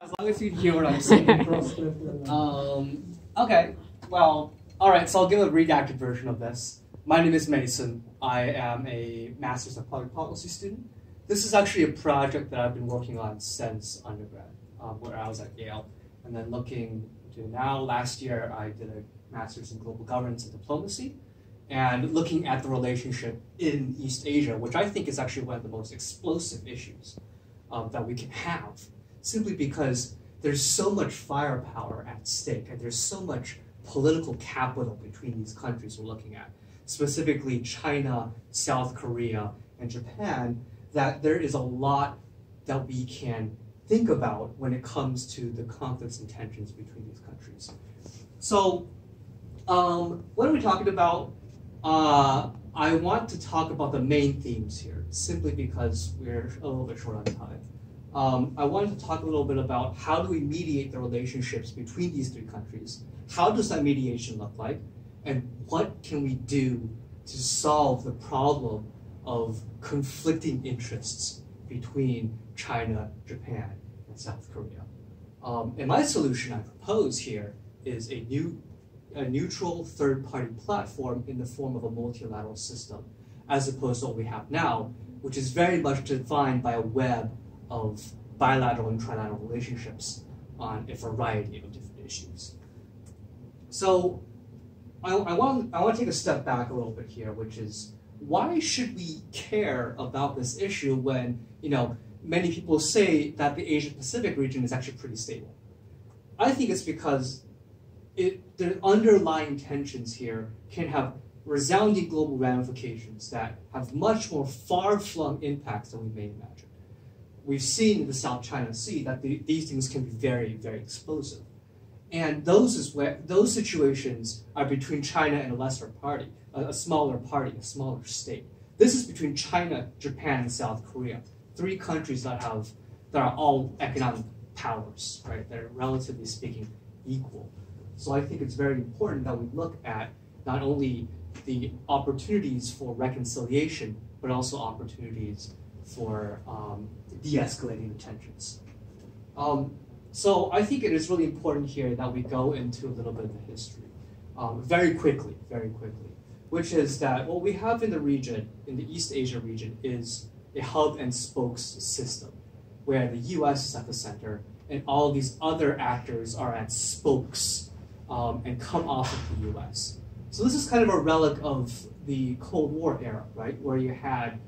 As long as you hear what I'm saying. Okay, well, alright, so I'll give a redacted version of this. My name is Mason. I am a Master's of Public Policy student. This is actually a project that I've been working on since undergrad, where I was at Yale. And then looking to now, last year, I did a Master's in Global Governance and Diplomacy, and looking at the relationship in East Asia, which I think is actually one of the most explosive issues that we can have, simply because there's so much firepower at stake, and there's so much political capital between these countries we're looking at, specifically China, South Korea, and Japan, that there is a lot that we can think about when it comes to the conflicts and tensions between these countries. So, what are we talking about? I want to talk about the main themes here, simply because we're a little bit short on time. I wanted to talk a little bit about how do we mediate the relationships between these three countries, how does that mediation look like, and what can we do to solve the problem of conflicting interests between China, Japan, and South Korea. And my solution I propose here is a neutral third-party platform in the form of a multilateral system, as opposed to what we have now, which is very much defined by a web of bilateral and trilateral relationships on a variety of different issues. So I want to take a step back a little bit here, which is, why should we care about this issue when, many people say that the Asia-Pacific region is actually pretty stable? I think it's because the underlying tensions here can have resounding global ramifications that have much more far-flung impacts than we may imagine. We've seen in the South China Sea that these things can be very, very explosive. And those situations are between China and a lesser party, a smaller party, a smaller state. This is between China, Japan, and South Korea, three countries that are all economic powers, right? They're relatively speaking equal. So I think it's very important that we look at not only the opportunities for reconciliation, but also opportunities for de-escalating the tensions. So I think it is really important here that we go into a little bit of the history, very quickly, which is that what we have in the region, in the East Asia region, is a hub and spokes system, where the US is at the center, and all of these other actors are at spokes and come off of the US. So this is kind of a relic of the Cold War era, right, where you had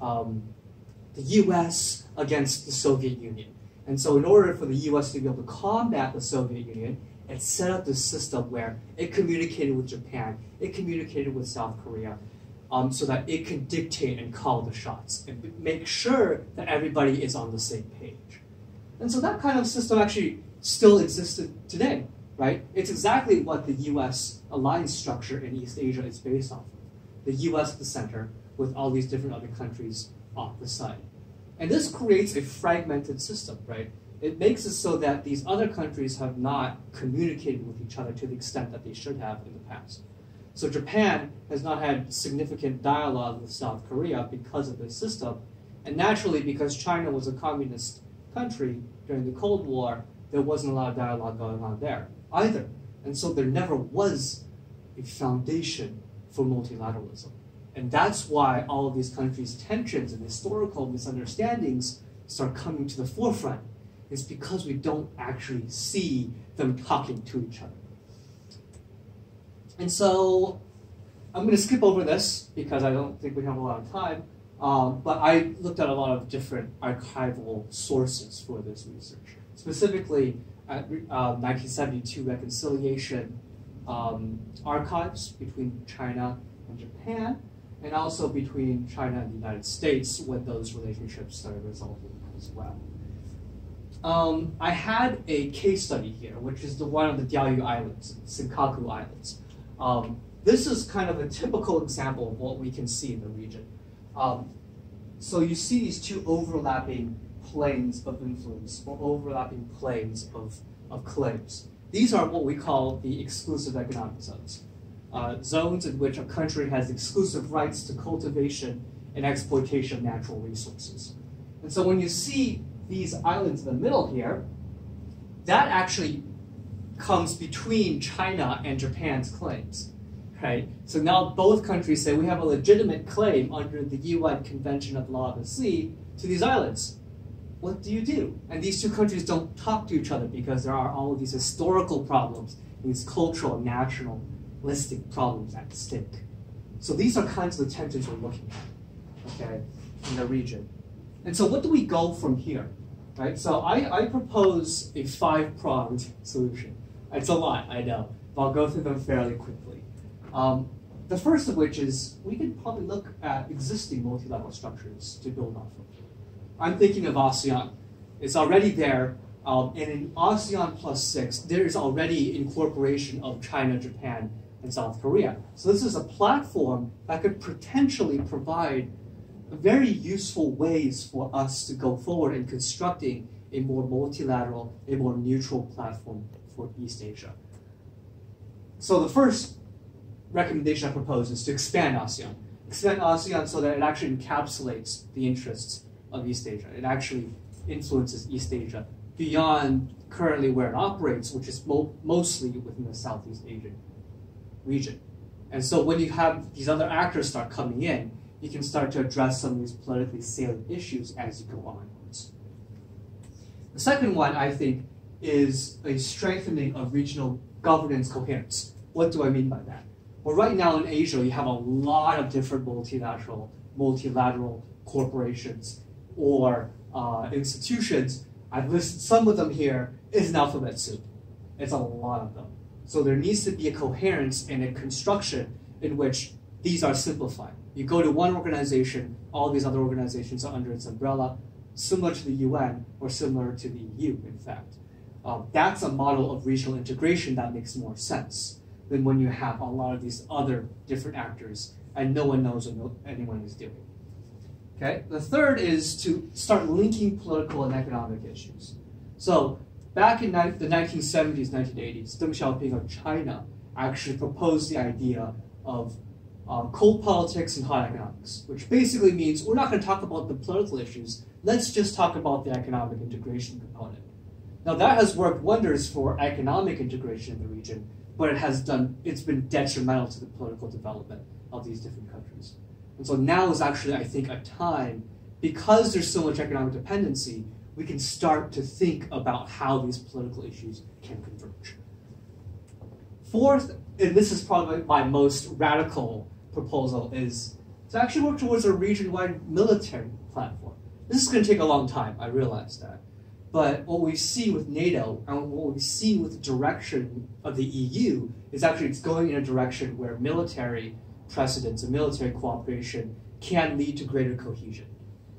the US against the Soviet Union. And so in order for the US to be able to combat the Soviet Union, it set up this system where it communicated with Japan, it communicated with South Korea, so that it can dictate and call the shots and make sure that everybody is on the same page. And so that kind of system actually still existed today, right? It's exactly what the US alliance structure in East Asia is based off of. The US at the center, with all these different other countries off the side. And this creates a fragmented system, right? It makes it so that these other countries have not communicated with each other to the extent that they should have in the past. So Japan has not had significant dialogue with South Korea because of this system. And naturally, because China was a communist country during the Cold War, there wasn't a lot of dialogue going on there either. And so there never was a foundation for multilateralism. And that's why all of these countries' tensions and historical misunderstandings start coming to the forefront. It's because we don't actually see them talking to each other. And so I'm going to skip over this because I don't think we have a lot of time. But I looked at a lot of different archival sources for this research. Specifically, at 1972 reconciliation archives between China and Japan, and also between China and the United States when those relationships started resolving as well. I had a case study here, which is the one on the Diaoyu Islands, Senkaku Islands. This is kind of a typical example of what we can see in the region. So you see these two overlapping planes of influence, or overlapping planes of claims. These are what we call the exclusive economic zones. Zones in which a country has exclusive rights to cultivation and exploitation of natural resources. And so when you see these islands in the middle here, that actually comes between China and Japan's claims, right? So now both countries say we have a legitimate claim under the UN Convention of the Law of the Sea to these islands. What do you do? And these two countries don't talk to each other because there are all of these historical problems, these cultural and nationalistic problems at stake. So these are kinds of the tensions we're looking at, okay, in the region. And so what do we go from here, right? So I propose a 5-pronged solution. It's a lot, I know, but I'll go through them fairly quickly. The first of which is we could probably look at existing multilateral structures to build off of. I'm thinking of ASEAN. It's already there, and in ASEAN +6, there is already incorporation of China, Japan, and South Korea. So this is a platform that could potentially provide very useful ways for us to go forward in constructing a more multilateral, a more neutral platform for East Asia. So the first recommendation I propose is to expand ASEAN. Expand ASEAN so that it actually encapsulates the interests of East Asia. It actually influences East Asia beyond currently where it operates, which is mostly within the Southeast Asian region. And so when you have these other actors start coming in, you can start to address some of these politically salient issues as you go onwards. The second one, I think, is a strengthening of regional governance coherence. What do I mean by that? Well, right now in Asia, you have a lot of different multilateral corporations or institutions. I've listed some of them here. It's an alphabet soup. It's a lot of them. So there needs to be a coherence and a construction in which these are simplified. You go to one organization, all these other organizations are under its umbrella, similar to the UN or similar to the EU, in fact. That's a model of regional integration that makes more sense than when you have a lot of these other different actors and no one knows what anyone is doing. Okay? The third is to start linking political and economic issues. So back in the 1970s, 1980s, Deng Xiaoping of China actually proposed the idea of cold politics and hot economics, which basically means we're not going to talk about the political issues, let's just talk about the economic integration component. Now that has worked wonders for economic integration in the region, but it's been detrimental to the political development of these different countries. And so now is actually, I think, a time, because there's so much economic dependency, we can start to think about how these political issues can converge. Fourth, and this is probably my most radical proposal, is to actually work towards a region-wide military platform. This is going to take a long time, I realize that. But what we see with NATO and what we see with the direction of the EU is actually it's going in a direction where military precedents and military cooperation can lead to greater cohesion.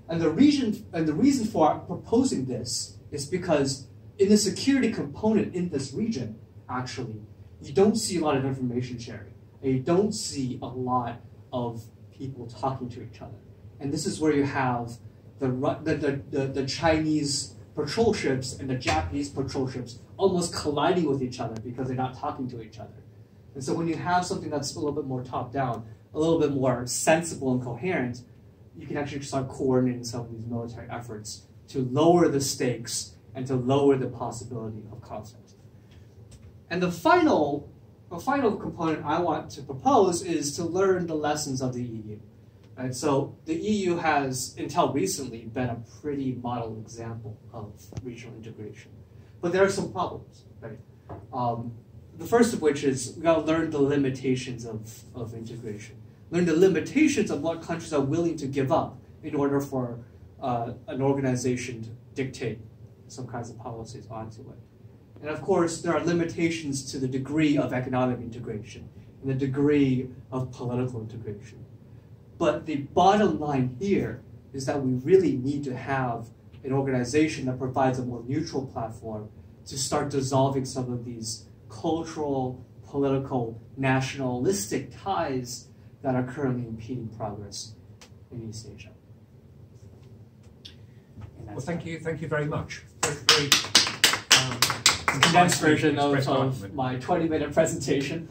And the reason for proposing this is because in the security component in this region, actually, you don't see a lot of information sharing. And you don't see a lot of people talking to each other. And this is where you have the Chinese patrol ships and the Japanese patrol ships almost colliding with each other because they're not talking to each other. And so when you have something that's a little bit more top-down, a little bit more sensible and coherent, you can actually start coordinating some of these military efforts to lower the stakes and to lower the possibility of conflict. And the final component I want to propose is to learn the lessons of the EU. And so the EU has, until recently, been a pretty model example of regional integration. But there are some problems, right? The first of which is we've got to learn the limitations of integration. Learn the limitations of what countries are willing to give up in order for an organization to dictate some kinds of policies onto it. And of course, there are limitations to the degree of economic integration and the degree of political integration. But the bottom line here is that we really need to have an organization that provides a more neutral platform to start dissolving some of these cultural, political, nationalistic ties that are currently impeding progress in East Asia. Well, thank you very much. Very condensed version of my 20-minute presentation.